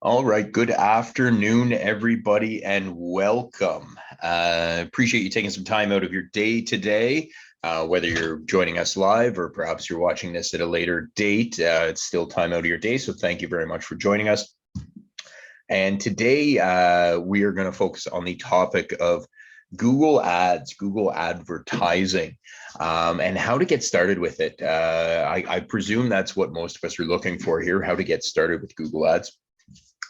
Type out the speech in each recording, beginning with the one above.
All right, good afternoon, everybody, and welcome. Appreciate you taking some time out of your day today, whether you're joining us live or perhaps you're watching this at a later date. It's still time out of your day, so thank you very much for joining us. And today we are going to focus on the topic of Google Ads, Google advertising, and how to get started with it. I presume that's what most of us are looking for here, how to get started with Google Ads.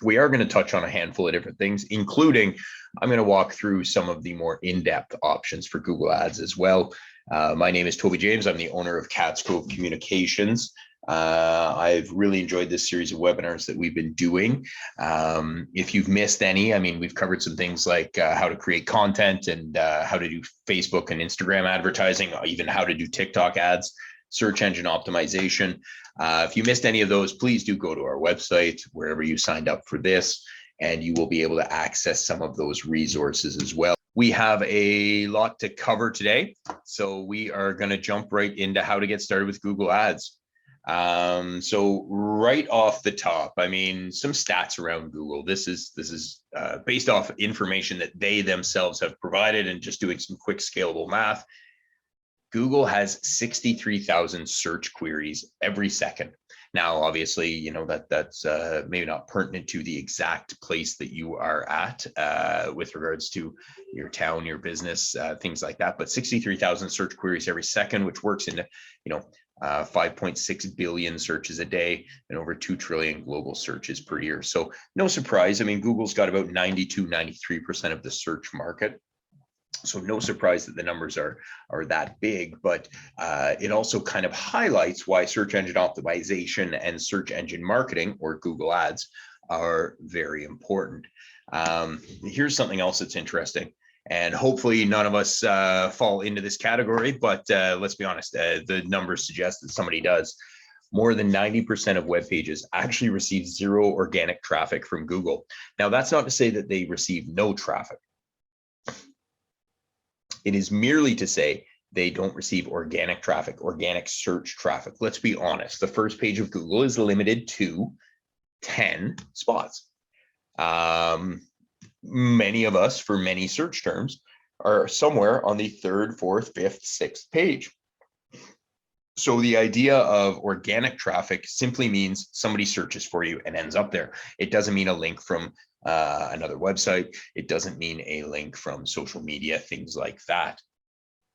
We are going to touch on a handful of different things, including I'm going to walk through some of the more in-depth options for Google Ads as well. My name is Toby James. I'm the owner of Cats Cove Communications. I've really enjoyed this series of webinars that we've been doing. If you've missed any, I mean, we've covered some things like how to create content and how to do Facebook and Instagram advertising, even how to do TikTok ads, search engine optimization. If you missed any of those, please do go to our website, wherever you signed up for this, and you will be able to access some of those resources as well. We have a lot to cover today, so we are going to jump right into how to get started with Google Ads. So right off the top, I mean, some stats around Google. This is based off information that they themselves have provided, and just doing some quick scalable math. Google has 63,000 search queries every second. Now, obviously, you know, that's maybe not pertinent to the exact place that you are at with regards to your town, your business, things like that. But 63,000 search queries every second, which works into, 5.6 billion searches a day and over 2 trillion global searches per year. So no surprise. I mean, Google's got about 93% of the search market. So no surprise that the numbers are that big, but it also kind of highlights why search engine optimization and search engine marketing, or Google Ads, are very important. Here's something else that's interesting, and hopefully none of us fall into this category, but let's be honest, the numbers suggest that somebody does. More than 90% of web pages actually receive zero organic traffic from Google. Now, that's not to say that they receive no traffic. It is merely to say they don't receive organic traffic, organic search traffic. Let's be honest. The first page of Google is limited to 10 spots. Many of us, for many search terms, are somewhere on the third, fourth, fifth, sixth page. So the idea of organic traffic simply means somebody searches for you and ends up there. It doesn't mean a link from another website. It doesn't mean a link from social media, things like that.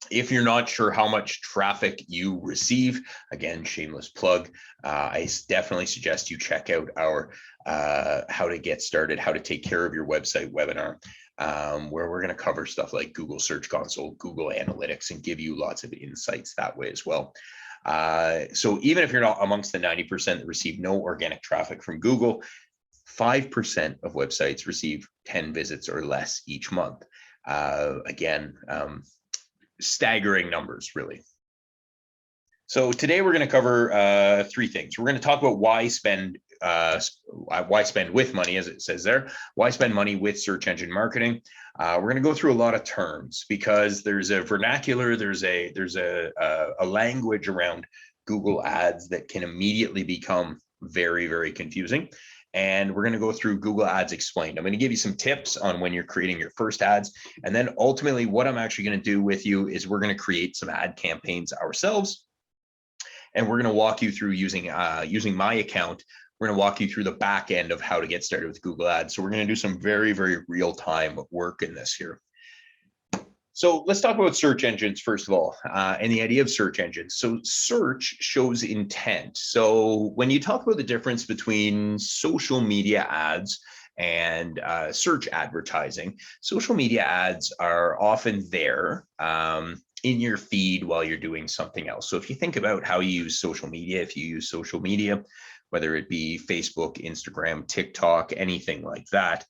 If you're not sure how much traffic you receive, again, shameless plug, I definitely suggest you check out our how to get started, how to take care of your website webinar, where we're going to cover stuff like Google Search Console, Google Analytics, and give you lots of insights that way as well. So even if you're not amongst the 90% that receive no organic traffic from Google, 5% of websites receive 10 visits or less each month. Again, staggering numbers, really. So today we're going to cover three things. We're going to talk about why spend with money, as it says there, why spend money with search engine marketing. We're going to go through a lot of terms because there's a vernacular, there's a language around Google Ads that can immediately become very, very confusing. And we're going to go through Google Ads Explained. I'm going to give you some tips on when you're creating your first ads. And then ultimately what I'm actually going to do with you is we're going to create some ad campaigns ourselves. And we're going to walk you through using my account. We're going to walk you through the back end of how to get started with Google Ads. So we're going to do some very, very real-time work in this here. So let's talk about search engines, first of all, and the idea of search engines. So search shows intent. So when you talk about the difference between social media ads and search advertising, social media ads are often there in your feed while you're doing something else. So if you think about how you use social media, if you use social media, whether it be Facebook, Instagram, TikTok, anything like that,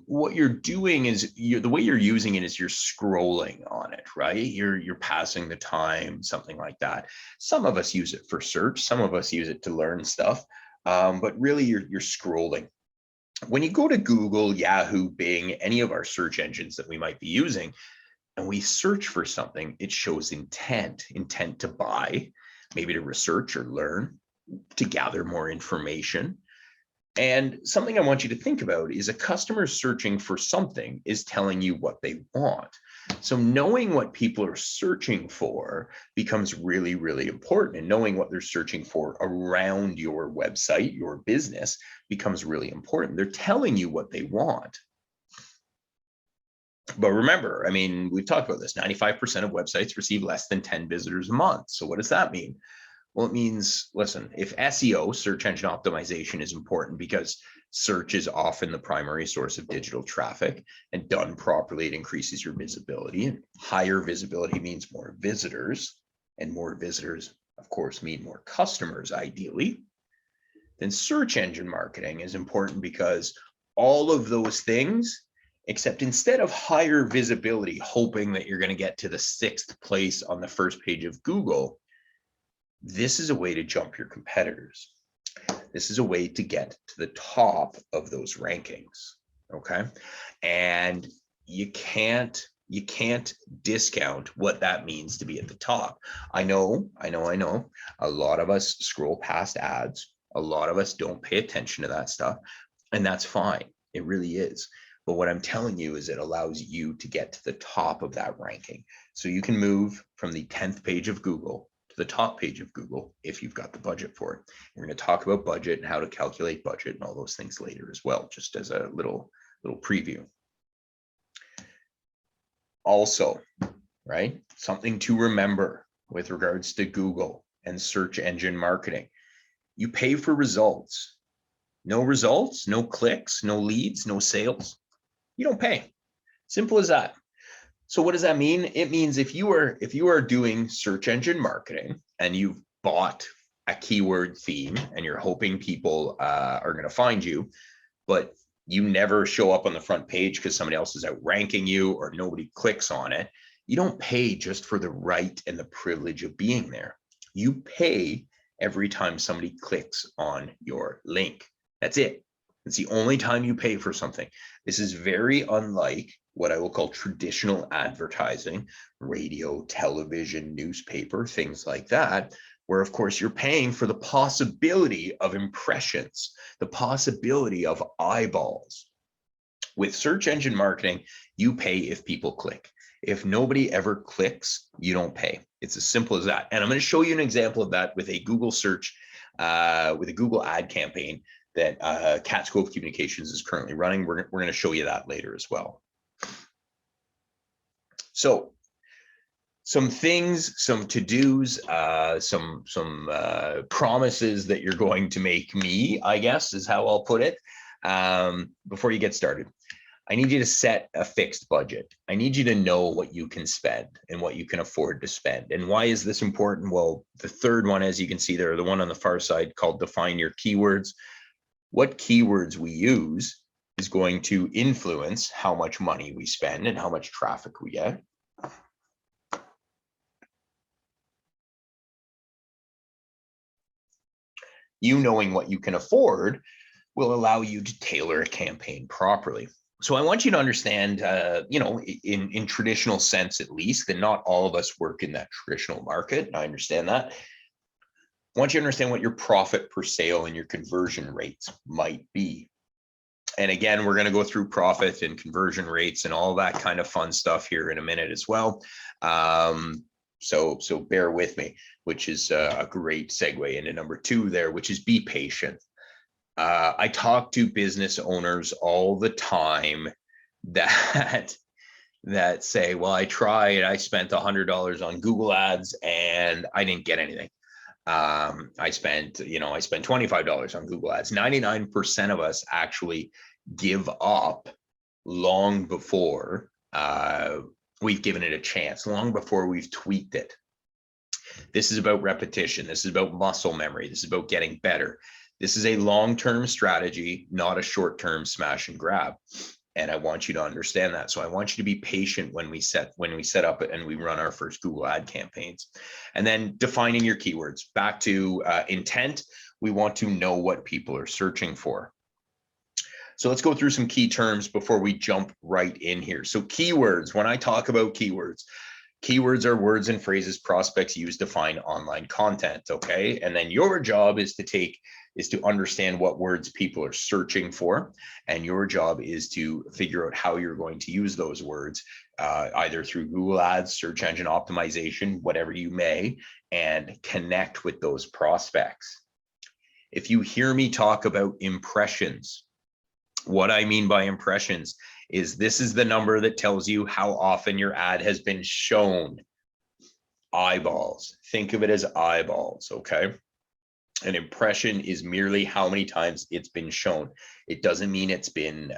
what you're doing is the way you're using it is you're scrolling on it, right? You're passing the time, something like that. Some of us use it for search, some of us use it to learn stuff, but really you're scrolling. When you go to Google, Yahoo, Bing, any of our search engines that we might be using, and we search for something, it shows intent to buy, maybe to research or learn, to gather more information. And something I want you to think about is a customer searching for something is telling you what they want. So knowing what people are searching for becomes really, really important. And knowing what they're searching for around your website, your business, becomes really important. They're telling you what they want. But remember, I mean, we've talked about this, 95% of websites receive less than 10 visitors a month. So what does that mean? Well, it means, listen, if SEO, search engine optimization, is important because search is often the primary source of digital traffic, and done properly, it increases your visibility. And higher visibility means more visitors, and more visitors, of course, mean more customers, ideally. Then search engine marketing is important because all of those things, except instead of higher visibility, hoping that you're going to get to the 6th place on the first page of Google, this is a way to jump your competitors. This is a way to get to the top of those rankings, okay? And you can't discount what that means to be at the top. I know. A lot of us scroll past ads. A lot of us don't pay attention to that stuff, and that's fine. It really is. But what I'm telling you is it allows you to get to the top of that ranking. So you can move from the 10th page of Google to the top page of Google if you've got the budget for it. We're going to talk about budget and how to calculate budget and all those things later as well, just as a little preview. Also, right, something to remember with regards to Google and search engine marketing. You pay for results. No results, no clicks, no leads, no sales. You don't pay. Simple as that. So what does that mean? It means if you are doing search engine marketing and you've bought a keyword theme and you're hoping people are going to find you, but you never show up on the front page because somebody else is outranking you or nobody clicks on it, you don't pay just for the right and the privilege of being there. You pay every time somebody clicks on your link. That's it. It's the only time you pay for something. This is very unlike what I will call traditional advertising, radio, television, newspaper, things like that, where of course you're paying for the possibility of impressions, the possibility of eyeballs. With search engine marketing, you pay if people click. If nobody ever clicks, you don't pay. It's as simple as that. And I'm going to show you an example of that with a Google search, with a Google ad campaign that Cat's Cove Communications is currently running. We're going to show you that later as well. So some things, some to-dos, some promises that you're going to make me, I guess, is how I'll put it. Before you get started, I need you to set a fixed budget. I need you to know what you can spend and what you can afford to spend. And why is this important? Well, the third one, as you can see there, the one on the far side called define your keywords. What keywords we use is going to influence how much money we spend and how much traffic we get. You knowing what you can afford will allow you to tailor a campaign properly. So I want you to understand, in traditional sense, at least, that not all of us work in that traditional market. I understand that. I want you to understand what your profit per sale and your conversion rates might be. And again, we're going to go through profit and conversion rates and all that kind of fun stuff here in a minute as well. So bear with me, which is a great segue into number 2 there, which is be patient. I talk to business owners all the time that say, well, I tried, I spent $100 on Google ads and I didn't get anything. I spent $25 on Google ads. 99% of us actually give up long before we've given it a chance, long before we've tweaked it. This is about repetition. This is about muscle memory. This is about getting better. This is a long-term strategy, not a short-term smash and grab. And I want you to understand that. So I want you to be patient when we set up and we run our first Google ad campaigns. And then defining your keywords. Back to intent, we want to know what people are searching for. So let's go through some key terms before we jump right in here. So keywords, when I talk about keywords are words and phrases prospects use to find online content, okay? And then your job is to take is to understand what words people are searching for. And your job is to figure out how you're going to use those words, either through Google Ads, search engine optimization, whatever you may, and connect with those prospects. If you hear me talk about impressions, what I mean by impressions is this is the number that tells you how often your ad has been shown. Eyeballs. Think of it as eyeballs, okay? An impression is merely how many times it's been shown. It doesn't mean it's been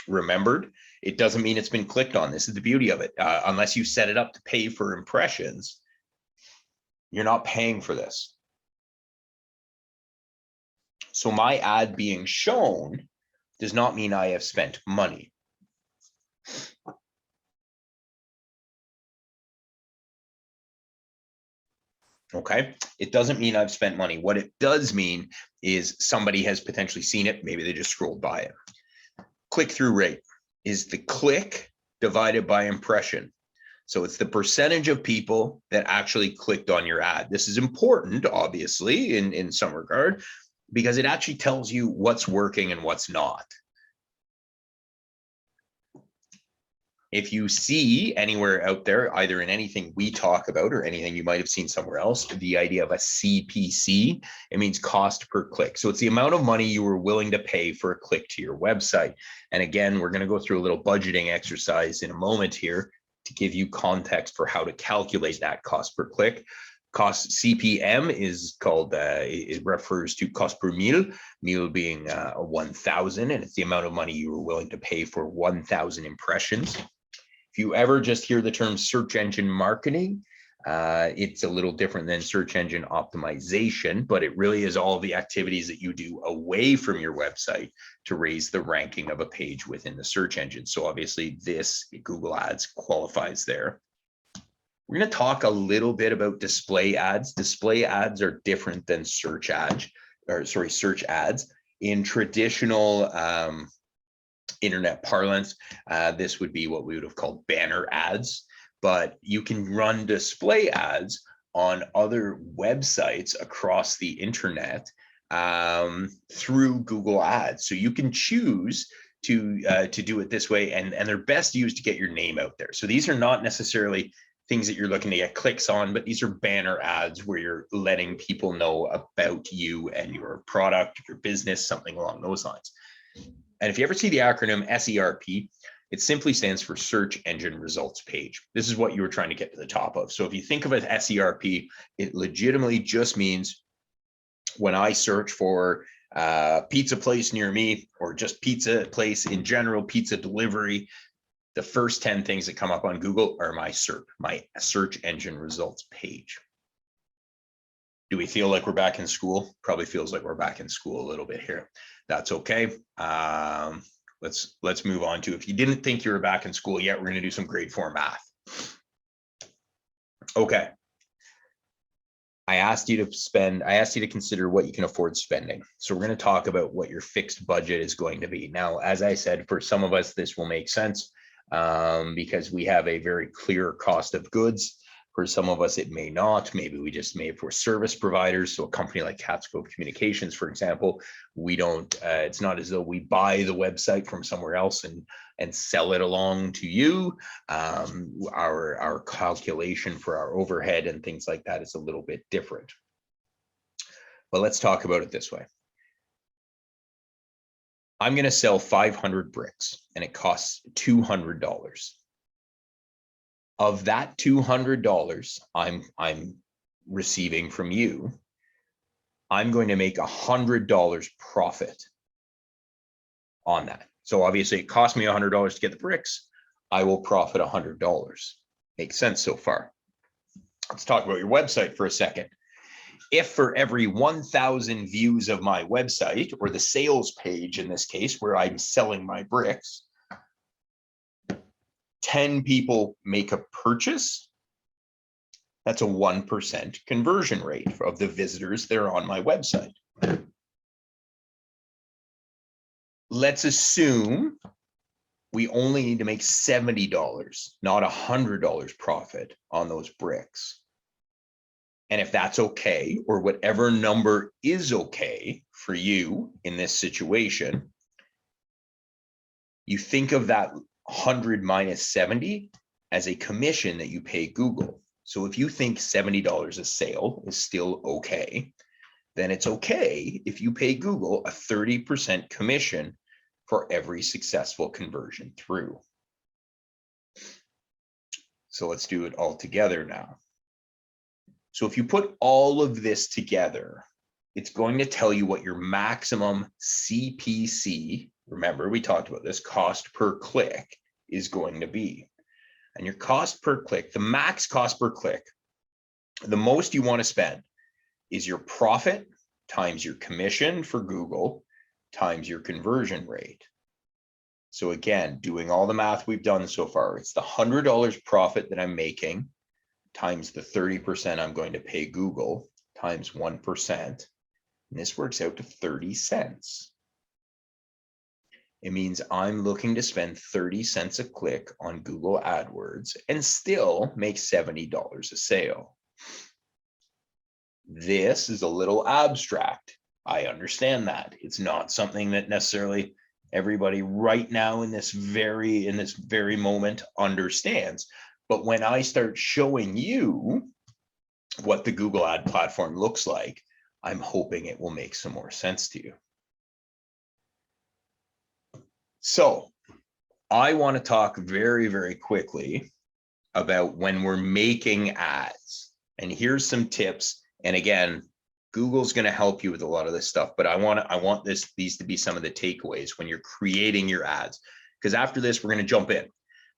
remembered. It doesn't mean it's been clicked on. This is the beauty of it. Unless you set it up to pay for impressions, you're not paying for this. So my ad being shown does not mean I have spent money. Okay, it doesn't mean I've spent money. What it does mean is somebody has potentially seen it. Maybe they just scrolled by it. Click-through rate is the click divided by impression. So it's the percentage of people that actually clicked on your ad. This is important, obviously, in some regard, because it actually tells you what's working and what's not. If you see anywhere out there, either in anything we talk about or anything you might have seen somewhere else, the idea of a CPC, it means cost per click. So it's the amount of money you were willing to pay for a click to your website. And again, we're going to go through a little budgeting exercise in a moment here to give you context for how to calculate that cost per click. Cost CPM is called, it refers to cost per mille being 1,000, and it's the amount of money you were willing to pay for 1,000 impressions. If you ever just hear the term search engine marketing, it's a little different than search engine optimization, but it really is all the activities that you do away from your website to raise the ranking of a page within the search engine. So obviously this Google Ads qualifies there. We're going to talk a little bit about display ads. Display ads are different than search ads. In traditional internet parlance, this would be what we would have called banner ads, but you can run display ads on other websites across the internet through Google Ads. So you can choose to do it this way, and they're best used to get your name out there. So these are not necessarily things that you're looking to get clicks on, but these are banner ads where you're letting people know about you and your product, your business, something along those lines. And if you ever see the acronym SERP, it simply stands for search engine results page. This is what you were trying to get to the top of. So if you think of it as SERP, it legitimately just means when I search for pizza place near me, or just pizza place in general, pizza delivery, the first 10 things that come up on Google are my SERP, my search engine results page. Do we feel like we're back in school? Probably feels like we're back in school a little bit here. That's okay. Let's move on to, if you didn't think you were back in school yet, we're going to do some grade 4 math. Okay. I asked you to consider what you can afford spending. So we're going to talk about what your fixed budget is going to be. Now, as I said, for some of us, this will make sense because we have a very clear cost of goods. For some of us, it may not. Maybe we just may for service providers. So a company like Catscope Communications, for example, we don't, it's not as though we buy the website from somewhere else and sell it along to you. Our calculation for our overhead and things like that is a little bit different. But let's talk about it this way. I'm going to sell 500 bricks and it costs $200. Of that $200 I'm receiving from you, I'm going to make $100 profit on that. So obviously it cost me $100 to get the bricks. I will profit $100. Makes sense so far. Let's talk about your website for a second. If for every 1,000 views of my website, or the sales page in this case, where I'm selling my bricks, 10 people make a purchase, that's a 1% conversion rate of the visitors that are on my website. Let's assume we only need to make $70, not $100 profit on those bricks. And if that's okay, or whatever number is okay for you in this situation, you think of that 100 minus 70 as a commission that you pay Google. So if you think $70 a sale is still okay, then it's okay if you pay Google a 30% commission for every successful conversion through. So let's do it all together now. So if you put all of this together, it's going to tell you what your maximum CPC, remember we talked about this, cost per click, is going to be. And your cost per click, the max cost per click, the most you want to spend is your profit times your commission for Google times your conversion rate. So again, doing all the math we've done so far, it's the $100 profit that I'm making times the 30% I'm going to pay Google times 1%. And this works out to 30 cents. It means I'm looking to spend 30 cents a click on Google AdWords and still make $70 a sale. This is a little abstract. I understand that. It's not something that necessarily everybody right now in this very moment understands. But when I start showing you what the Google ad platform looks like, I'm hoping it will make some more sense to you. So I want to talk very, very quickly about when we're making ads. And here's some tips. And again, Google's going to help you with a lot of this stuff, but I want these to be some of the takeaways when you're creating your ads. Because after this, we're going to jump in.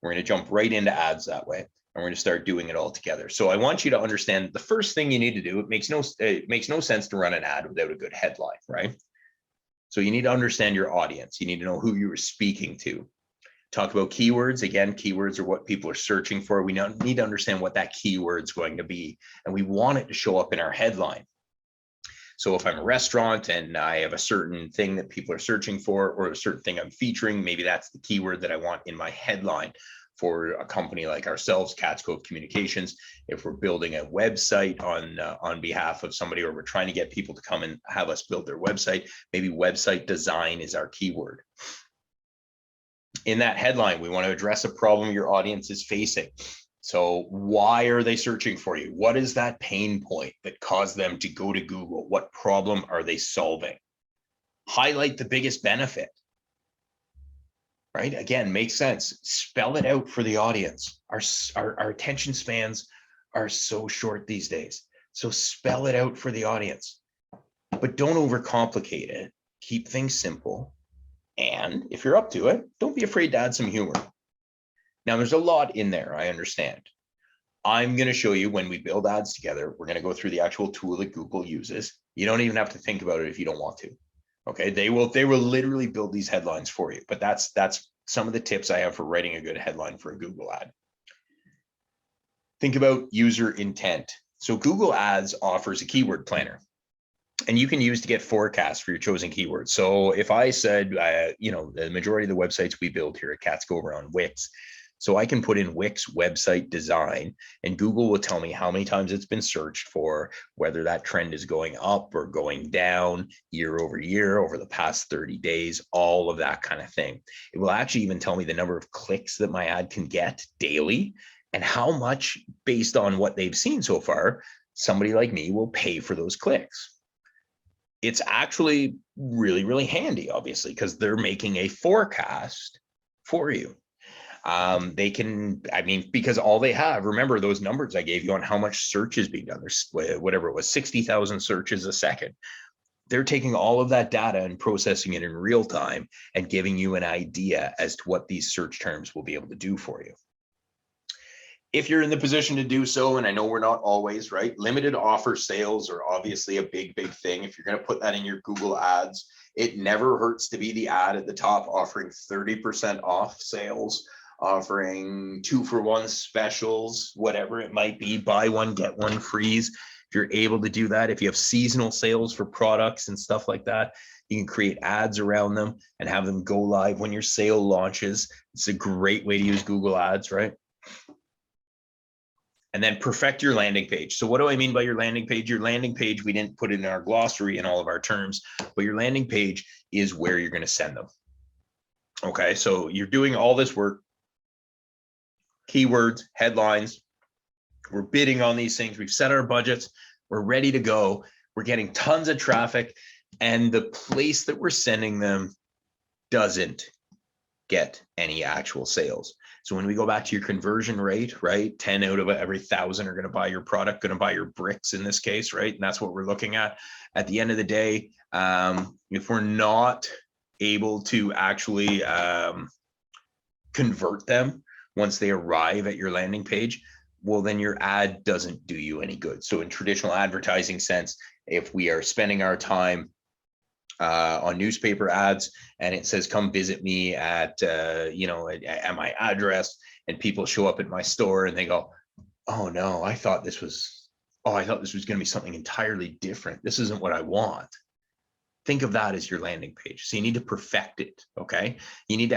We're going to jump right into ads that way, and we're going to start doing it all together. So I want you to understand the first thing you need to do. It makes no sense to run an ad without a good headline, right? So you need to understand your audience. You need to know who you are speaking to. Talk about keywords. Again, keywords are what people are searching for. We need to understand what that keyword is going to be, and we want it to show up in our headline. So if I'm a restaurant and I have a certain thing that people are searching for, or a certain thing I'm featuring, maybe that's the keyword that I want in my headline. For a company like ourselves, Cats Cove Communications, if we're building a website on behalf of somebody, or we're trying to get people to come and have us build their website, maybe website design is our keyword. In that headline, we want to address a problem your audience is facing. So why are they searching for you? What is that pain point that caused them to go to Google? What problem are they solving? Highlight the biggest benefit. Right? Again, makes sense. Spell it out for the audience. Our attention spans are so short these days. So spell it out for the audience, but don't overcomplicate it. Keep things simple. And if you're up to it, don't be afraid to add some humor. Now, there's a lot in there, I understand. I'm going to show you when we build ads together, we're going to go through the actual tool that Google uses. You don't even have to think about it if you don't want to. Okay, they will literally build these headlines for you, but that's some of the tips I have for writing a good headline for a Google ad. Think about user intent. So Google Ads offers a keyword planner, and you can use to get forecasts for your chosen keywords. So if I said, the majority of the websites we build here at Cats Cove are on Wix. So I can put in Wix website design, and Google will tell me how many times it's been searched for, whether that trend is going up or going down year over year over the past 30 days, all of that kind of thing. It will actually even tell me the number of clicks that my ad can get daily and how much, based on what they've seen so far, somebody like me will pay for those clicks. It's actually really, really handy, obviously, because they're making a forecast for you. They can, because all they have, remember those numbers I gave you on how much search is being done. There's whatever it was, 60,000 searches a second. They're taking all of that data and processing it in real time and giving you an idea as to what these search terms will be able to do for you. If you're in the position to do so, and I know we're not always, right? Limited offer sales are obviously a big, big thing. If you're going to put that in your Google ads, it never hurts to be the ad at the top offering 30% off sales, offering 2-for-1 specials, whatever it might be, buy one, get one frees. If you're able to do that, if you have seasonal sales for products and stuff like that, you can create ads around them and have them go live when your sale launches. It's a great way to use Google ads, right? And then perfect your landing page. So what do I mean by your landing page? Your landing page, we didn't put it in our glossary and all of our terms, but your landing page is where you're going to send them. Okay, so you're doing all this work, keywords, headlines, we're bidding on these things, we've set our budgets, we're ready to go, we're getting tons of traffic, and the place that we're sending them doesn't get any actual sales. So when we go back to your conversion rate, right, 10 out of every 1,000 are going to buy your product, going to buy your bricks in this case, right? And that's what we're looking at. At the end of the day, if we're not able to actually convert them once they arrive at your landing page, well, then your ad doesn't do you any good. So in traditional advertising sense, if we are spending our time on newspaper ads and it says come visit me at at my address, and people show up at my store and they go, oh no, I thought this was going to be something entirely different, this isn't what I want. Think of that as your landing page. So you need to perfect it. Okay, you need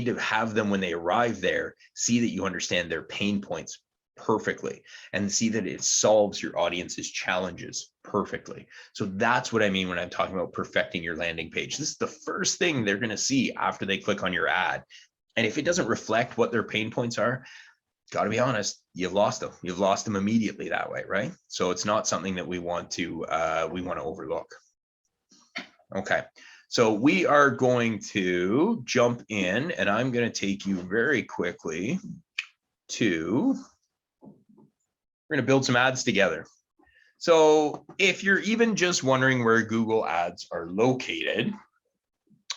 to have them, when they arrive there, see that you understand their pain points perfectly and see that it solves your audience's challenges perfectly. So that's what I mean when I'm talking about perfecting your landing page. This is the first thing they're going to see after they click on your ad. And if it doesn't reflect what their pain points are, got to be honest, you've lost them. You've lost them immediately that way, right? So it's not something that we want to overlook. Okay, so we are going to jump in, and I'm going to take you very quickly to, we're going to build some ads together. So if you're even just wondering where Google ads are located,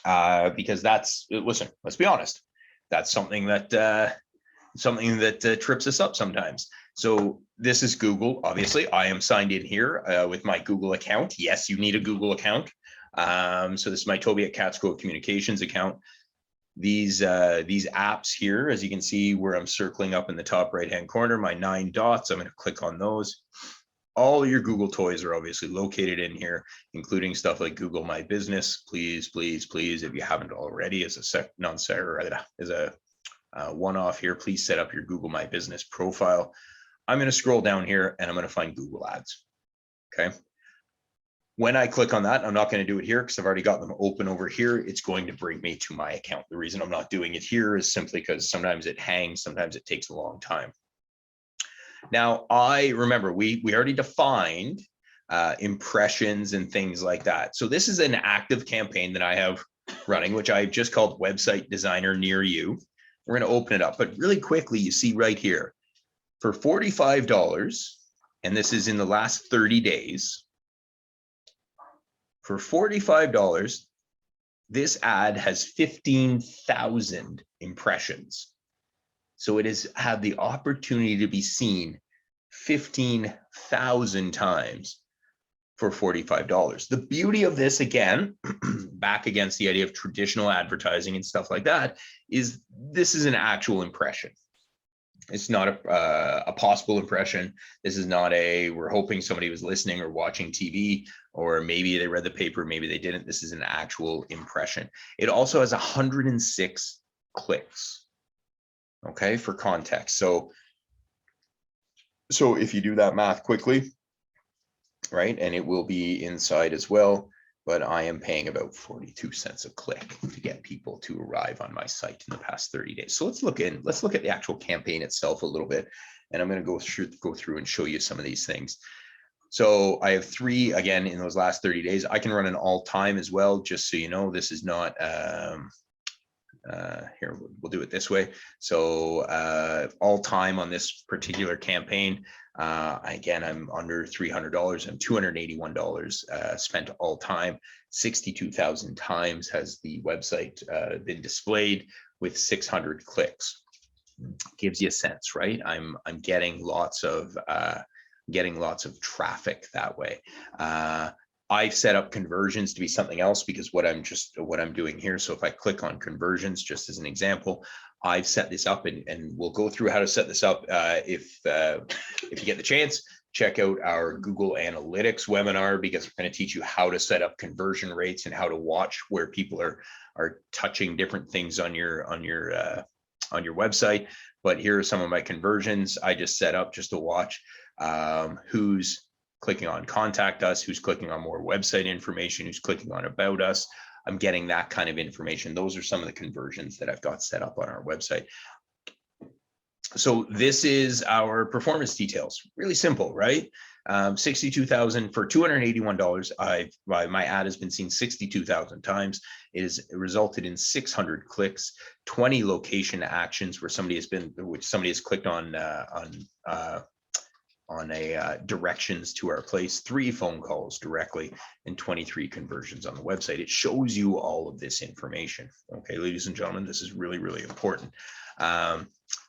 because listen, let's be honest, that's something that trips us up sometimes. So this is Google. Obviously, I am signed in here with my Google account. Yes, you need a Google account. So this is my Toby at Catsco Communications account. These apps here, as you can see where I'm circling up in the top right hand corner, my 9 dots, I'm going to click on those. All your Google toys are obviously located in here, including stuff like Google My Business. Please, please, please, if you haven't already, as a one-off here, please set up your Google My Business profile. I'm going to scroll down here and I'm going to find Google Ads. Okay. When I click on that, I'm not going to do it here because I've already got them open over here. It's going to bring me to my account. The reason I'm not doing it here is simply because sometimes it hangs, sometimes it takes a long time. Now, I remember we already defined impressions and things like that. So this is an active campaign that I have running, which I've just called Website Designer Near You. We're going to open it up, but really quickly, you see right here, for $45, and this is in the last 30 days, for $45, this ad has 15,000 impressions. So it has had the opportunity to be seen 15,000 times for $45. The beauty of this, again, back against the idea of traditional advertising and stuff like that, is this is an actual impression. It's not a possible impression. This is not we're hoping somebody was listening or watching TV, or maybe they read the paper, maybe they didn't. This is an actual impression. It also has 106 clicks. Okay, for context. So if you do that math quickly, right, and it will be inside as well, but I am paying about 42 cents a click to get people to arrive on my site in the past 30 days. So let's look at the actual campaign itself a little bit, and I'm going to go through and show you some of these things. So I have 3 again in those last 30 days. I can run an all time as well, just so you know. This is not here, we'll do it this way. So all time on this particular campaign, again, I'm under $300. I'm $281 spent all time. 62,000 times has the website been displayed with 600 clicks. Gives you a sense, right? I'm getting lots of traffic that way. I've set up conversions to be something else because what I'm doing here. So if I click on conversions, just as an example, I've set this up, and we'll go through how to set this up. If you get the chance, check out our Google Analytics webinar, because we're going to teach you how to set up conversion rates and how to watch where people are touching different things on your on your website. But here are some of my conversions I just set up just to watch who's clicking on contact us, who's clicking on more website information, who's clicking on about us. I'm getting that kind of information. Those are some of the conversions that I've got set up on our website. So this is our performance details. Really simple, right? 62,000 for $281. My ad has been seen 62,000 times. It has resulted in 600 clicks, 20 location actions where somebody has clicked on directions to our place, 3 phone calls directly, and 23 conversions on the website. It shows you all of this information. Okay, ladies and gentlemen, this is really, really important.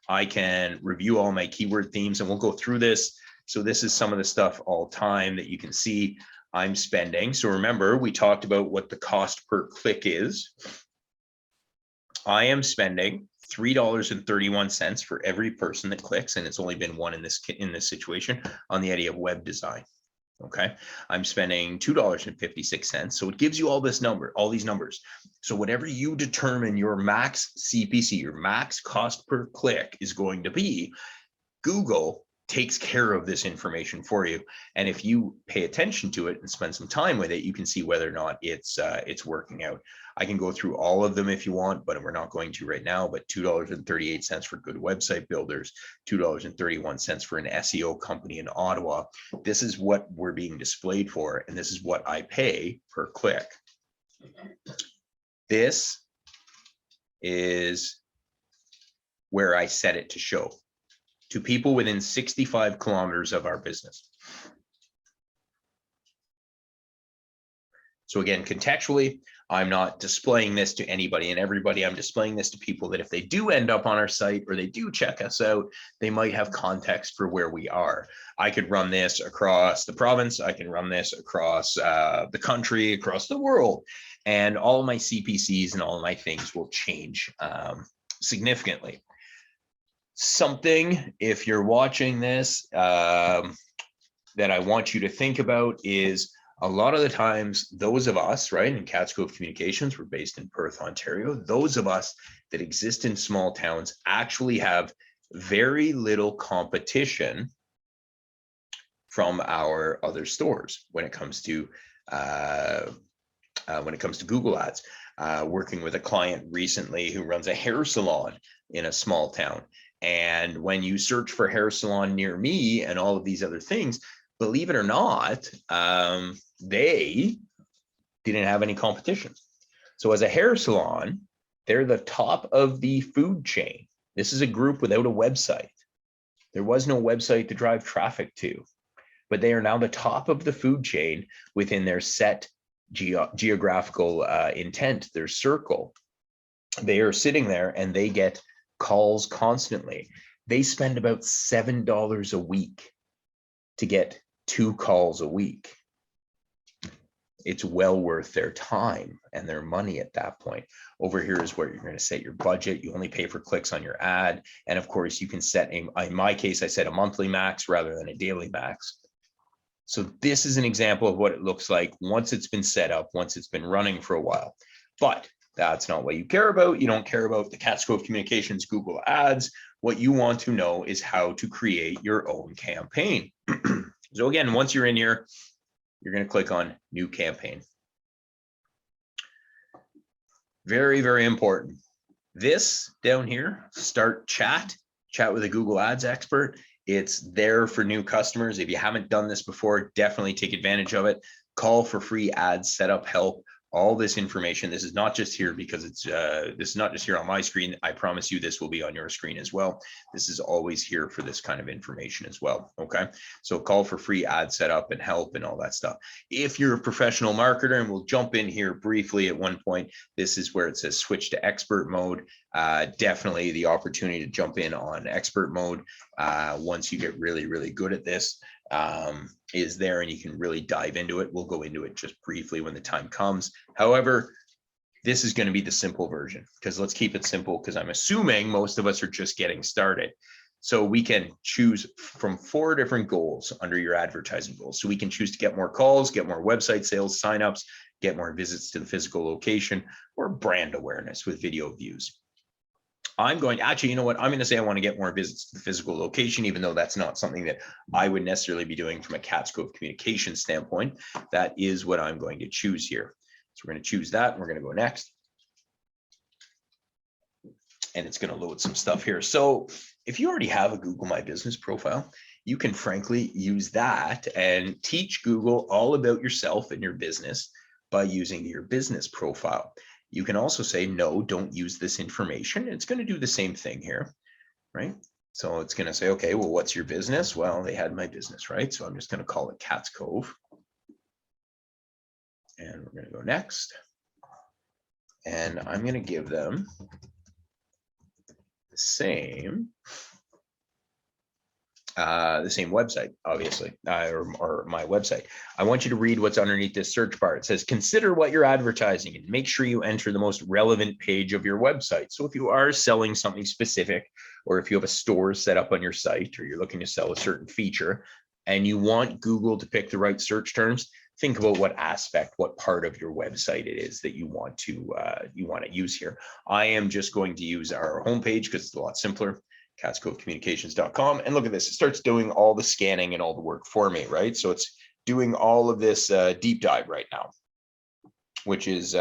I can review all my keyword themes, and we'll go through this. So this is some of the stuff all time that you can see I'm spending. So remember, we talked about what the cost per click is. I am spending $3.31 for every person that clicks, and it's only been one in this situation on the idea of web design. Okay, I'm spending $2.56. So it gives you all these numbers. So whatever you determine your max CPC, your max cost per click is going to be, Google takes care of this information for you. And if you pay attention to it and spend some time with it, you can see whether or not it's working out. I can go through all of them if you want, but we're not going to right now. But $2.38 for good website builders, $2.31 for an SEO company in Ottawa. This is what we're being displayed for, and this is what I pay per click. This is where I set it to show to people within 65 kilometers of our business. So again, contextually, I'm not displaying this to anybody and everybody. I'm displaying this to people that if they do end up on our site or they do check us out, they might have context for where we are. I could run this across the province. I can run this across the country, across the world, and all my CPCs and all my things will change significantly. Something, if you're watching this, that I want you to think about is a lot of the times those of us, right, in Catscove Communications, we're based in Perth, Ontario, those of us that exist in small towns actually have very little competition from our other stores when it comes to Google Ads. Working with a client recently who runs a hair salon in a small town. And when you search for hair salon near me and all of these other things, believe it or not, they didn't have any competition. So as a hair salon, they're the top of the food chain. This is a group without a website. There was no website to drive traffic to, but they are now the top of the food chain within their set geographical intent, their circle. They are sitting there and they get calls constantly. They spend about $7 a week to get 2 calls a week. It's well worth their time and their money at that point. Over here is where you're going to set your budget. You only pay for clicks on your ad. And of course you can set in my case, I set a monthly max rather than a daily max. So this is an example of what it looks like once it's been set up, once it's been running for a while. But that's not what you care about. You don't care about the Catscove Communications Google Ads. What you want to know is how to create your own campaign. So again, once you're in here, you're going to click on New Campaign. Very, very important. This down here, Start Chat with a Google Ads expert. It's there for new customers. If you haven't done this before, definitely take advantage of it. Call for free ads, setup help, all this information. This is not just here because it's this is not just here on my screen. I promise you this will be on your screen as well. This is always here for this kind of information as well. Okay, so call for free ad setup and help and all that stuff. If you're a professional marketer, and we'll jump in here briefly at one point, this is where it says switch to expert mode. Definitely the opportunity to jump in on expert mode once you get really, really good at this. Is there, and you can really dive into it. We'll go into it just briefly when the time comes. However, this is going to be the simple version, because let's keep it simple, because I'm assuming most of us are just getting started. So we can choose from 4 different goals under your advertising goals. So we can choose to get more calls, get more website sales, signups, get more visits to the physical location, or brand awareness with video views. I'm going to actually, you know what? I'm going to say I want to get more visits to the physical location, even though that's not something that I would necessarily be doing from a Cats Cove communication standpoint. That is what I'm going to choose here. So we're going to choose that and we're going to go next. And it's going to load some stuff here. So if you already have a Google My Business profile, you can frankly use that and teach Google all about yourself and your business by using your business profile. You can also say, no, don't use this information. It's going to do the same thing here, right? So it's going to say, okay, well, what's your business? Well, they had my business, right? So I'm just going to call it Cats Cove. And we're going to go next. And I'm going to give them the same website, obviously, or my website. I want you to read what's underneath this search bar. It says, consider what you're advertising and make sure you enter the most relevant page of your website. So if you are selling something specific, or if you have a store set up on your site, or you're looking to sell a certain feature and you want Google to pick the right search terms, think about what aspect, what part of your website it is that you want to use here. I am just going to use our homepage because it's a lot simpler. catscovecommunications.com, and look at this, it starts doing all the scanning and all the work for me, right? So it's doing all of this deep dive right now, which is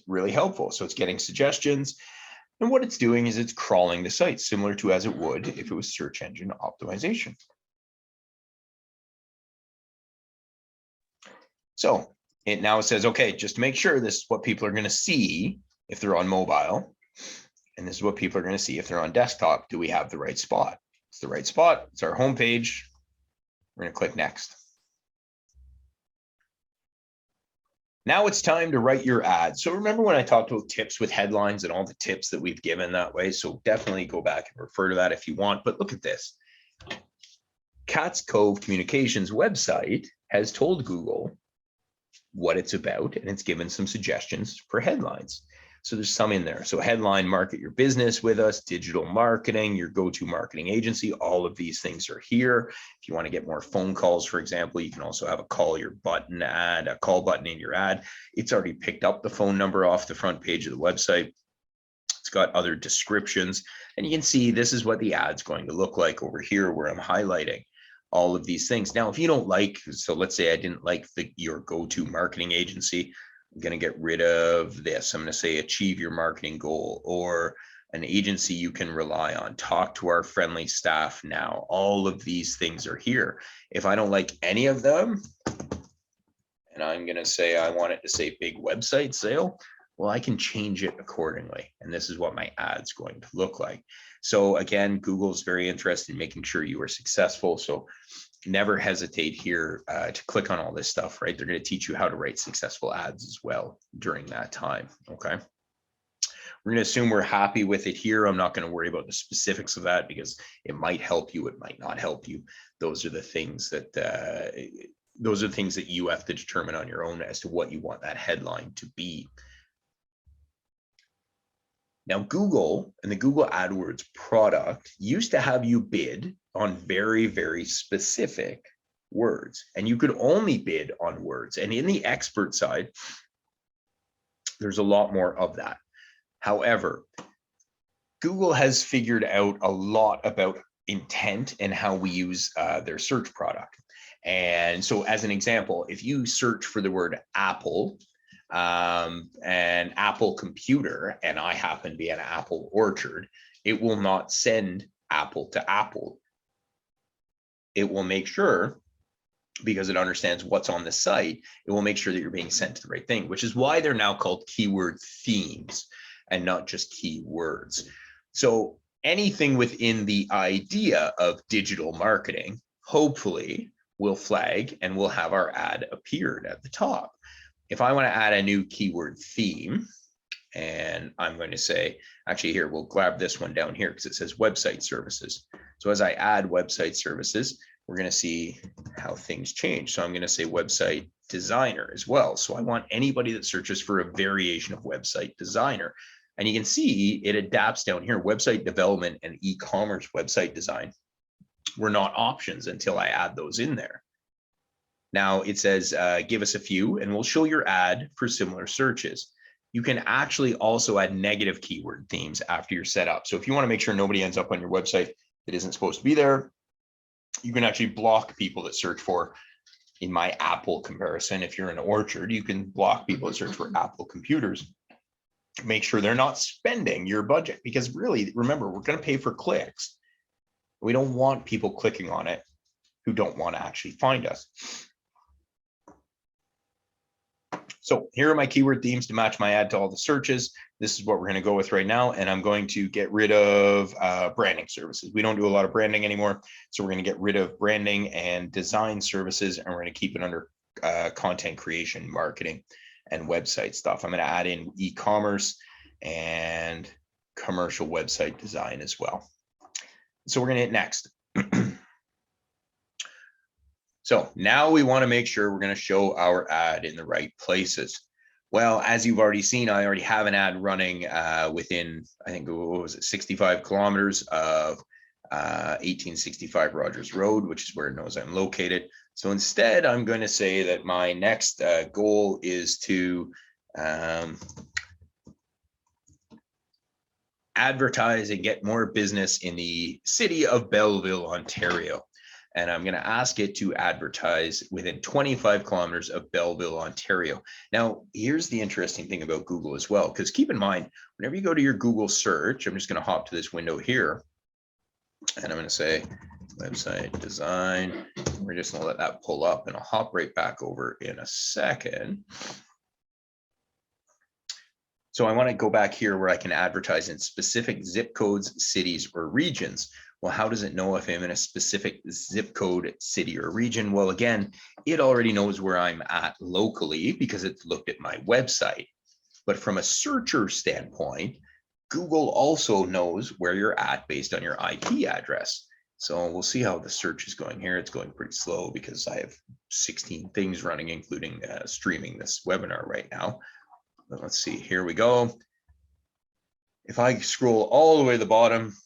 really helpful. So it's getting suggestions, and what it's doing is it's crawling the site similar to as it would if it was search engine optimization. So it now says, okay, just to make sure this is what people are going to see if they're on mobile. And this is what people are going to see if they're on desktop. Do we have the right spot? It's the right spot. It's our home page. We're going to click next. Now it's time to write your ad. So remember when I talked about tips with headlines and all the tips that we've given that way? So definitely go back and refer to that if you want. But look at this. Cats Cove Communications website has told Google what it's about, and it's given some suggestions for headlines. So there's some in there. So headline, market your business with us, digital marketing, your go-to marketing agency, all of these things are here. If you want to get more phone calls, for example, you can also have a call button in your ad. It's already picked up the phone number off the front page of the website. It's got other descriptions, and you can see this is what the ad's going to look like over here where I'm highlighting all of these things. Now, if you don't like, so let's say I didn't like your go-to marketing agency, I'm going to get rid of this. I'm going to say achieve your marketing goal, or an agency you can rely on. Talk to our friendly staff now. All of these things are here. If I don't like any of them, and I'm going to say I want it to say big website sale, well, I can change it accordingly. And this is what my ad's going to look like. So again, Google's very interested in making sure you are successful. So never hesitate here to click on all this stuff, right? They're going to teach you how to write successful ads as well during that time, okay? We're going to assume we're happy with it here. I'm not going to worry about the specifics of that because it might help you, it might not help you. Those are the things that you have to determine on your own as to what you want that headline to be. Now, Google and the Google AdWords product used to have you bid on very, very specific words, and you could only bid on words. And in the expert side, there's a lot more of that. However, Google has figured out a lot about intent and how we use their search product. And so as an example, if you search for the word Apple, an Apple computer, and I happen to be an apple orchard, it will not send Apple to Apple. It will make sure, because it understands what's on the site, it will make sure that you're being sent to the right thing, which is why they're now called keyword themes and not just keywords. So anything within the idea of digital marketing, hopefully will flag and will have our ad appeared at the top. If I want to add a new keyword theme, and I'm going to say, actually here, we'll grab this one down here because it says website services. So as I add website services, we're going to see how things change. So I'm going to say website designer as well. So I want anybody that searches for a variation of website designer. And you can see it adapts down here. Website development and e-commerce website design were not options until I add those in there. Now it says, give us a few and we'll show your ad for similar searches. you can actually also add negative keyword themes after you're set up. So if you want to make sure nobody ends up on your website that isn't supposed to be there, you can actually block people that search for, in my Apple comparison, if you're an orchard, you can block people that search for Apple computers. Make sure they're not spending your budget, because really, remember, we're going to pay for clicks. We don't want people clicking on it who don't want to actually find us. So here are my keyword themes to match my ad to all the searches. This is what we're going to go with right now. And I'm going to get rid of branding services. We don't do a lot of branding anymore. So we're going to get rid of branding and design services, and we're going to keep it under content creation, marketing, and website stuff. I'm going to add in e-commerce and commercial website design as well. So we're going to hit next. So now we want to make sure we're going to show our ad in the right places. Well, as you've already seen, I already have an ad running within, I think, what was it, 65 kilometers of 1865 Rogers Road, which is where it knows I'm located. So instead, I'm going to say that my next goal is to advertise and get more business in the city of Belleville, Ontario. And I'm going to ask it to advertise within 25 kilometers of Belleville, Ontario. Now, here's the interesting thing about Google as well, because keep in mind, whenever you go to your Google search, I'm just going to hop to this window here, and I'm going to say website design. We're just going to let that pull up, and I'll hop right back over in a second. So I want to go back here where I can advertise in specific zip codes, cities, or regions. Well, how does it know if I'm in a specific zip code, city, or region? Well, again, it already knows where I'm at locally because it's looked at my website. But from a searcher standpoint, Google also knows where you're at based on your IP address. So we'll see how the search is going here. It's going pretty slow because I have 16 things running, including streaming this webinar right now. But let's see, here we go. If I scroll all the way to the bottom,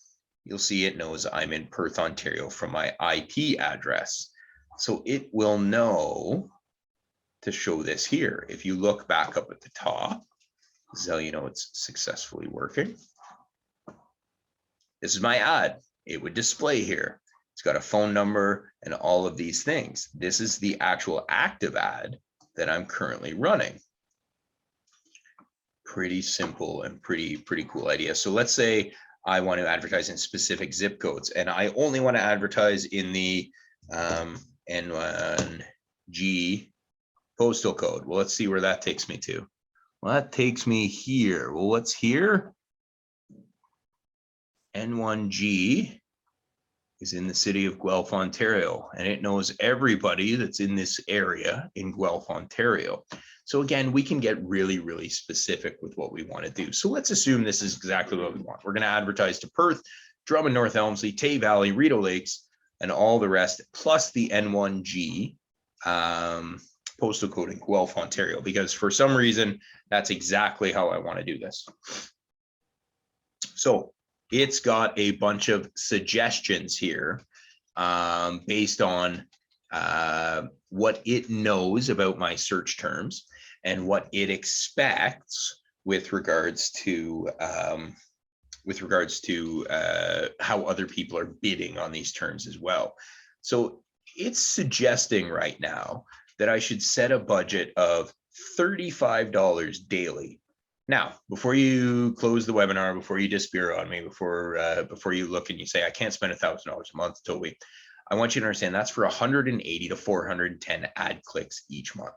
you'll see it knows I'm in Perth, Ontario from my IP address. So it will know to show this here. If you look back up at the top, this is how you know it's successfully working. This is my ad. It would display here. It's got a phone number and all of these things. This is the actual active ad that I'm currently running. Pretty simple and pretty cool idea. So let's say I want to advertise in specific zip codes, and I only want to advertise in the N1G postal code. Well, let's see where that takes me to. Well, that takes me here. Well, what's here? N1G is in the city of Guelph, Ontario, and it knows everybody that's in this area in Guelph, Ontario. So again, we can get really specific with what we want to do. So let's assume this is exactly what we want. We're going to advertise to Perth, Drummond, North Elmsley, Tay Valley, Rideau Lakes, and all the rest, plus the N1G postal code in Guelph, Ontario, because for some reason, that's exactly how I want to do this. So it's got a bunch of suggestions here based on what it knows about my search terms and what it expects with regards to how other people are bidding on these terms as well. So it's suggesting right now that I should set a budget of $35 daily. Now, before you close the webinar, before you disappear on me, before you look and you say, I can't spend $1,000 a month, Toby, I want you to understand that's for 180 to 410 ad clicks each month.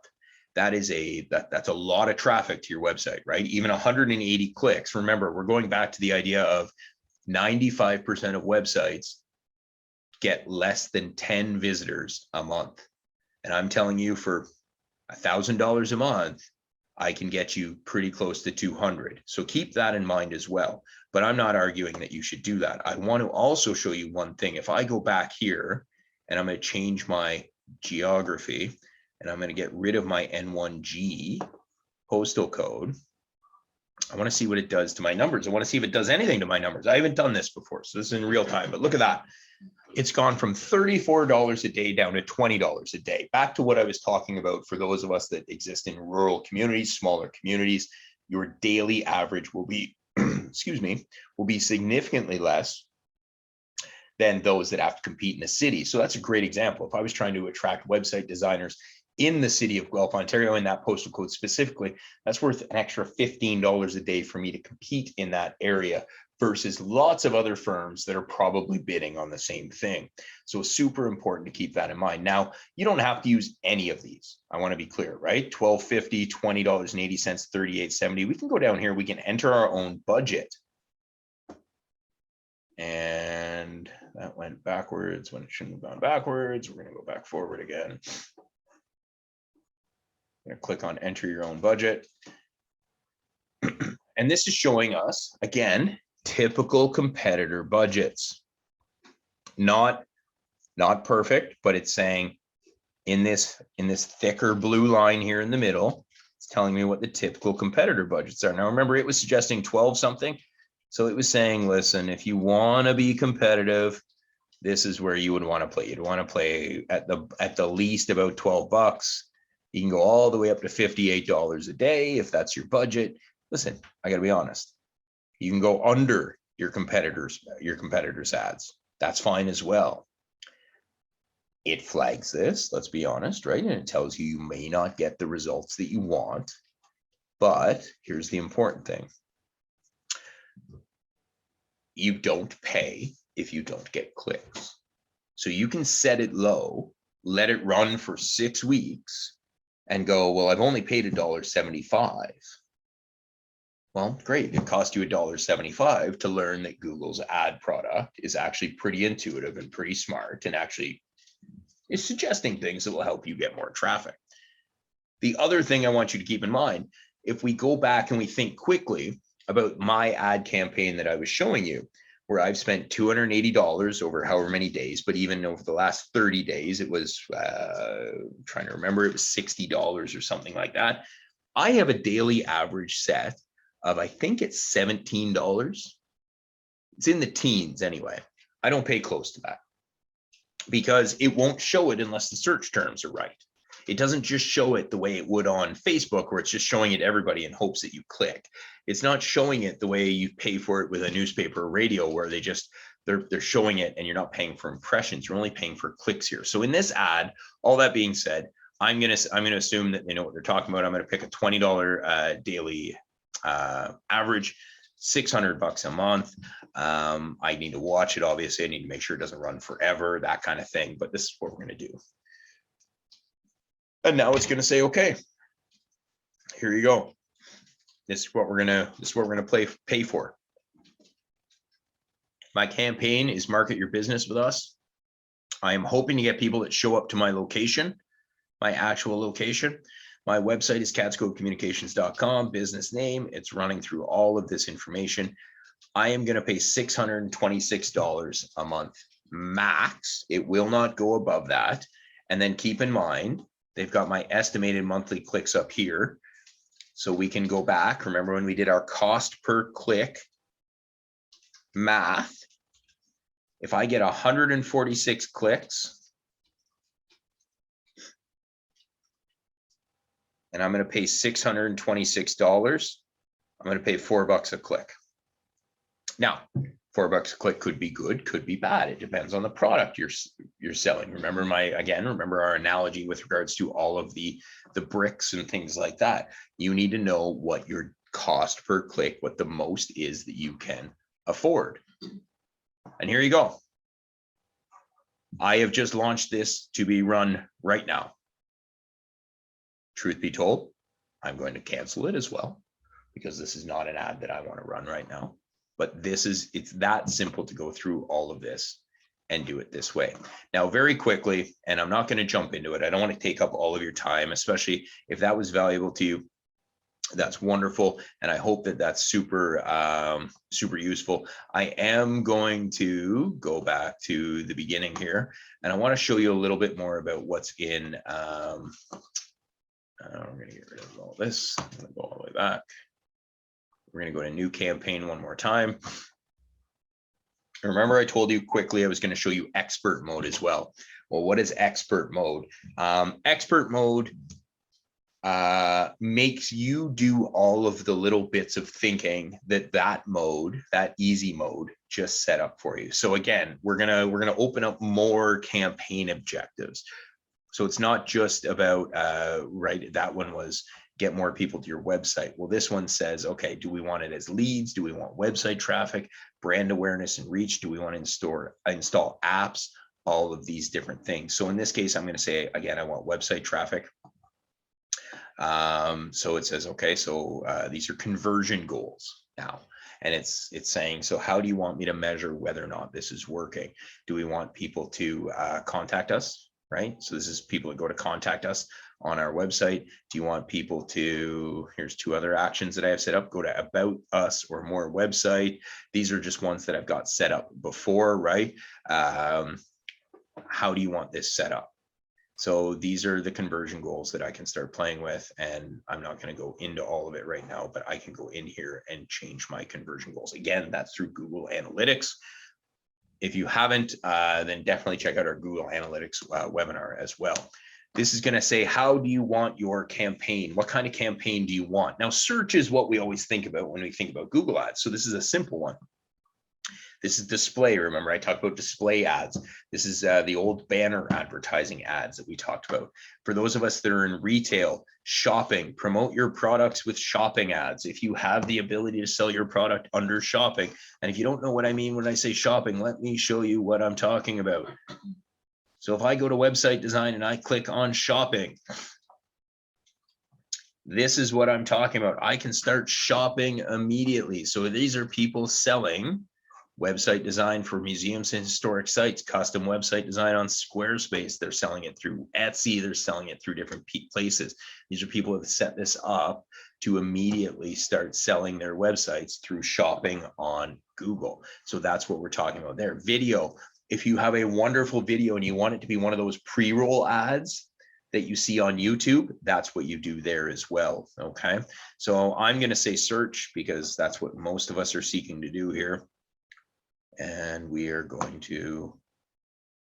That's a lot of traffic to your website, right? Even 180 clicks. Remember, we're going back to the idea of 95% of websites get less than 10 visitors a month. And I'm telling you, for $1,000 a month, I can get you pretty close to 200. So keep that in mind as well. But I'm not arguing that you should do that. I want to also show you one thing. If I go back here and I'm going to change my geography and I'm going to get rid of my N1G postal code, I want to see what it does to my numbers. I want to see if it does anything to my numbers. I haven't done this before, so this is in real time, but look at that. It's gone from $34 a day down to $20 a day. Back to what I was talking about for those of us that exist in rural communities, smaller communities. your daily average will be, excuse me, will be significantly less than those that have to compete in the city. So that's a great example. If I was trying to attract website designers in the city of Guelph, Ontario, in that postal code specifically, that's worth an extra $15 a day for me to compete in that area versus lots of other firms that are probably bidding on the same thing. So super important to keep that in mind. Now, you don't have to use any of these. I want to be clear, right? $12.50, $20.80, $38.70. We can go down here. We can enter our own budget. And that went backwards when it shouldn't have gone backwards. We're going to go back forward again. I'm going to click on enter your own budget. And this is showing us, again, typical competitor budgets. Not perfect, but it's saying in this thicker blue line here in the middle, it's telling me what the typical competitor budgets are. Now, remember, it was suggesting 12 something. So it was saying, listen, if you want to be competitive, this is where you would want to play. You'd want to play at the least about 12 bucks. You can go all the way up to $58 a day if that's your budget. Listen, I got to be honest. You can go under your competitors' ads. That's fine as well. It flags this, let's be honest, right? And it tells you may not get the results that you want. But here's the important thing. You don't pay if you don't get clicks. So you can set it low, let it run for 6 weeks and go, well, I've only paid $1.75. Well, great. It cost you $1.75 to learn that Google's ad product is actually pretty intuitive and pretty smart and actually is suggesting things that will help you get more traffic. The other thing I want you to keep in mind, if we go back and we think quickly about my ad campaign that I was showing you, where I've spent $280 over however many days, but even over the last 30 days, it was, trying to remember, it was $60 or something like that. I have a daily average set of, I think it's $17. It's in the teens anyway. I don't pay close to that because it won't show it unless the search terms are right. It doesn't just show it the way it would on Facebook, where it's just showing it to everybody in hopes that you click. It's not showing it the way you pay for it with a newspaper or radio, where they're showing it and you're not paying for impressions. You're only paying for clicks here. So in this ad, all that being said, I'm gonna assume that they know what they're talking about. I'm gonna pick a $20 daily average, $600 a month. I need to watch it. Obviously, I need to make sure it doesn't run forever, that kind of thing. But this is what we're gonna do. And now it's going to say, okay, here you go. This is what we're going to pay for. My campaign is market your business with us. I am hoping to get people that show up to my location, my actual location. My website is catscodecommunications.com, business name. It's running through all of this information. I am going to pay $626 a month max. It will not go above that. And then keep in mind, they've got my estimated monthly clicks up here. So we can go back. Remember when we did our cost per click math? If I get 146 clicks, and I'm going to pay $626, I'm going to pay $4 a click. Now, $4 a click could be good, could be bad. It depends on the product you're selling. Remember our analogy with regards to all of the bricks and things like that. You need to know what your cost per click, what the most is that you can afford. And here you go. I have just launched this to be run right now. Truth be told, I'm going to cancel it as well, because this is not an ad that I want to run right now. But it's that simple to go through all of this and do it this way. Now, very quickly, and I'm not going to jump into it. I don't want to take up all of your time, especially if that was valuable to you. That's wonderful. And I hope that that's super useful. I am going to go back to the beginning here, and I want to show you a little bit more about what's in, we're going to get rid of all this. I'm going to go all the way back. We're going to go to new campaign one more time. Remember, I told you quickly I was going to show you expert mode as well. Well, what is expert mode? Expert mode makes you do all of the little bits of thinking that mode, that easy mode, just set up for you. So again, we're gonna open up more campaign objectives. So it's not just about right. That one was get more people to your website. Well, this one says, okay, do we want it as leads? Do we want website traffic, brand awareness and reach? Do we want to install apps? All of these different things. So in this case, I'm going to say, again, I want website traffic. So it says, okay, so these are conversion goals now. And it's saying, so how do you want me to measure whether or not this is working? Do we want people to contact us, right? So this is people that go to contact us on our website. Do you want people to, here's 2 other actions that I have set up, go to about us or more website. These are just ones that I've got set up before, right? How do you want this set up? So these are the conversion goals that I can start playing with, and I'm not going to go into all of it right now, but I can go in here and change my conversion goals. Again, that's through Google Analytics. If you haven't, then definitely check out our Google Analytics webinar as well. This is going to say, how do you want your campaign? What kind of campaign do you want? Now, search is what we always think about when we think about Google Ads. So this is a simple one. This is display. Remember, I talked about display ads. This is the old banner advertising ads that we talked about. For those of us that are in retail, shopping, promote your products with shopping ads. If you have the ability to sell your product under shopping, and if you don't know what I mean when I say shopping, let me show you what I'm talking about. So if I go to website design and I click on shopping, this is what I'm talking about. I can start shopping immediately. So these are people selling website design for museums and historic sites, custom website design on Squarespace. They're selling it through Etsy. They're selling it through different places. These are people that have set this up to immediately start selling their websites through shopping on Google. So that's what we're talking about there. Video. If you have a wonderful video and you want it to be one of those pre-roll ads that you see on YouTube, that's what you do there as well. Okay. So I'm going to say search because that's what most of us are seeking to do here. And we are going to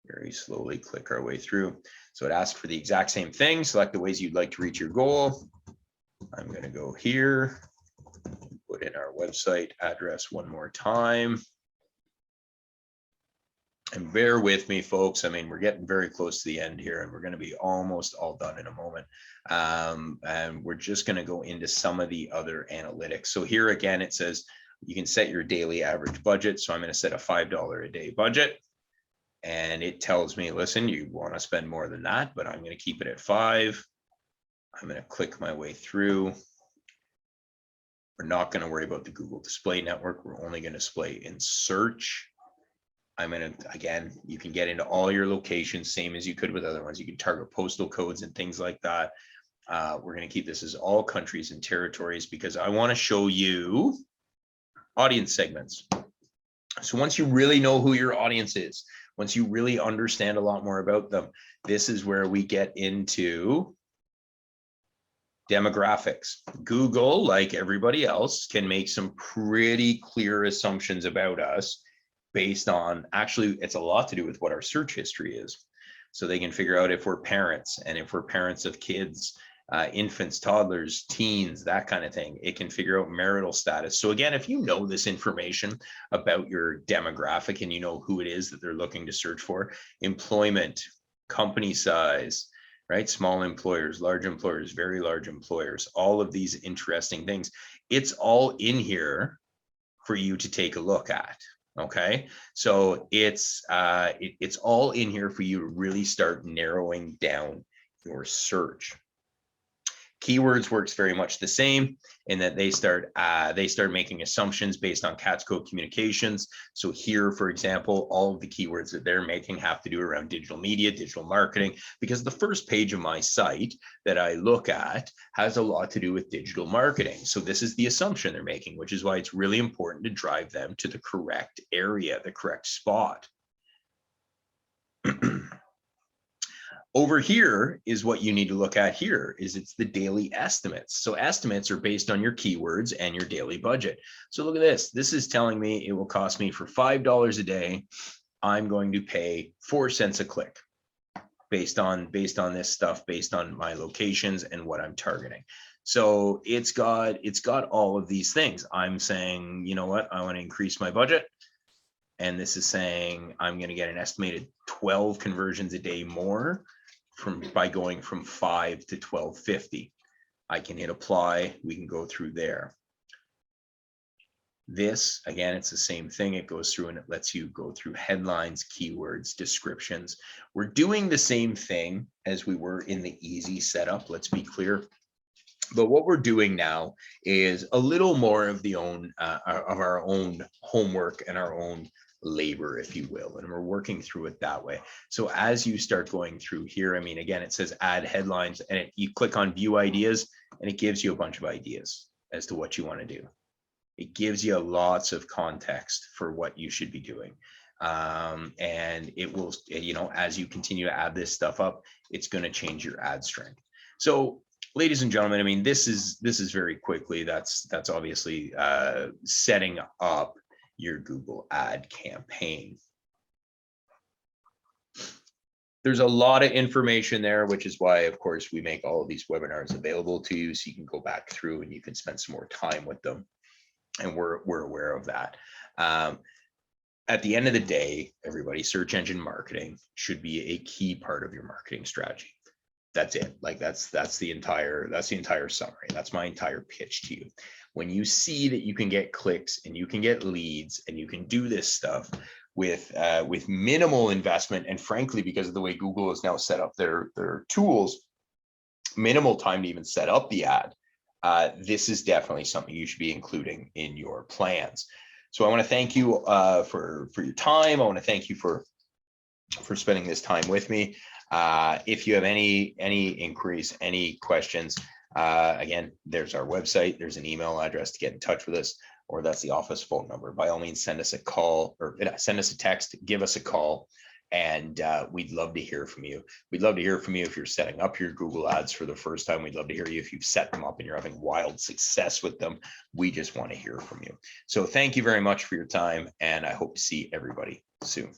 very slowly click our way through. So it asks for the exact same thing. Select the ways you'd like to reach your goal. I'm going to go here, put in our website address one more time. And bear with me, folks. I mean, we're getting very close to the end here, and we're going to be almost all done in a moment. And we're just going to go into some of the other analytics. So here again, it says, you can set your daily average budget. So I'm going to set a $5 a day budget. And it tells me, listen, you want to spend more than that, but I'm going to keep it at 5. I'm going to click my way through. We're not going to worry about the Google Display Network. We're only going to display in search. I'm going to, again, you can get into all your locations, same as you could with other ones. You can target postal codes and things like that. We're going to keep this as all countries and territories because I want to show you audience segments. So once you really know who your audience is, once you really understand a lot more about them, this is where we get into demographics. Google, like everybody else, can make some pretty clear assumptions about us based on, actually, it's a lot to do with what our search history is. So they can figure out if we're parents and if we're parents of kids, infants, toddlers, teens, that kind of thing. It can figure out marital status. So again, if you know this information about your demographic and you know who it is that they're looking to search for, employment, company size, right? Small employers, large employers, very large employers, all of these interesting things. It's all in here for you to take a look at. Okay, so it's all in here for you to really start narrowing down your search. Keywords works very much the same in that they start making assumptions based on CATS code communications. So here, for example, all of the keywords that they're making have to do around digital media, digital marketing, because the first page of my site that I look at has a lot to do with digital marketing. So this is the assumption they're making, which is why it's really important to drive them to the correct area, the correct spot. Over here is what you need to look at here is it's the daily estimates. So estimates are based on your keywords and your daily budget. So look at this. This is telling me it will cost me for $5 a day. I'm going to pay 4 cents a click based on this stuff, based on my locations and what I'm targeting. So it's got all of these things. I'm saying, you know what, I want to increase my budget. And this is saying I'm going to get an estimated 12 conversions a day more by going from 5 to 1250. I can hit apply. We can go through there. This, again, it's the same thing. It goes through and it lets you go through headlines, keywords, descriptions. We're doing the same thing as we were in the easy setup, let's be clear. But what we're doing now is a little more of our own homework and our own labor, if you will, and we're working through it that way. So as you start going through here, I mean, again, it says add headlines, and you click on view ideas, and it gives you a bunch of ideas as to what you want to do. It gives you lots of context for what you should be doing. And it will, you know, as you continue to add this stuff up, it's going to change your ad strength. So ladies and gentlemen, I mean, this is very quickly, that's obviously setting up your Google ad campaign. There's a lot of information there, which is why, of course, we make all of these webinars available to you, so you can go back through and you can spend some more time with them. And we're aware of that. At the end of the day, everybody, search engine marketing should be a key part of your marketing strategy. That's it. Like that's the entire summary. That's my entire pitch to you. When you see that you can get clicks and you can get leads and you can do this stuff with minimal investment, and frankly, because of the way Google has now set up their tools, minimal time to even set up the ad, this is definitely something you should be including in your plans. So I want to thank you for your time. I want to thank you for spending this time with me. If you have any inquiries, any questions, again, there's our website, there's an email address to get in touch with us, or that's the office phone number. By all means, send us a call or send us a text, give us a call, and we'd love to hear from you. We'd love to hear from you if you're setting up your Google ads for the first time. We'd love to hear you if you've set them up and you're having wild success with them. We just want to hear from you. So thank you very much for your time, and I hope to see everybody soon.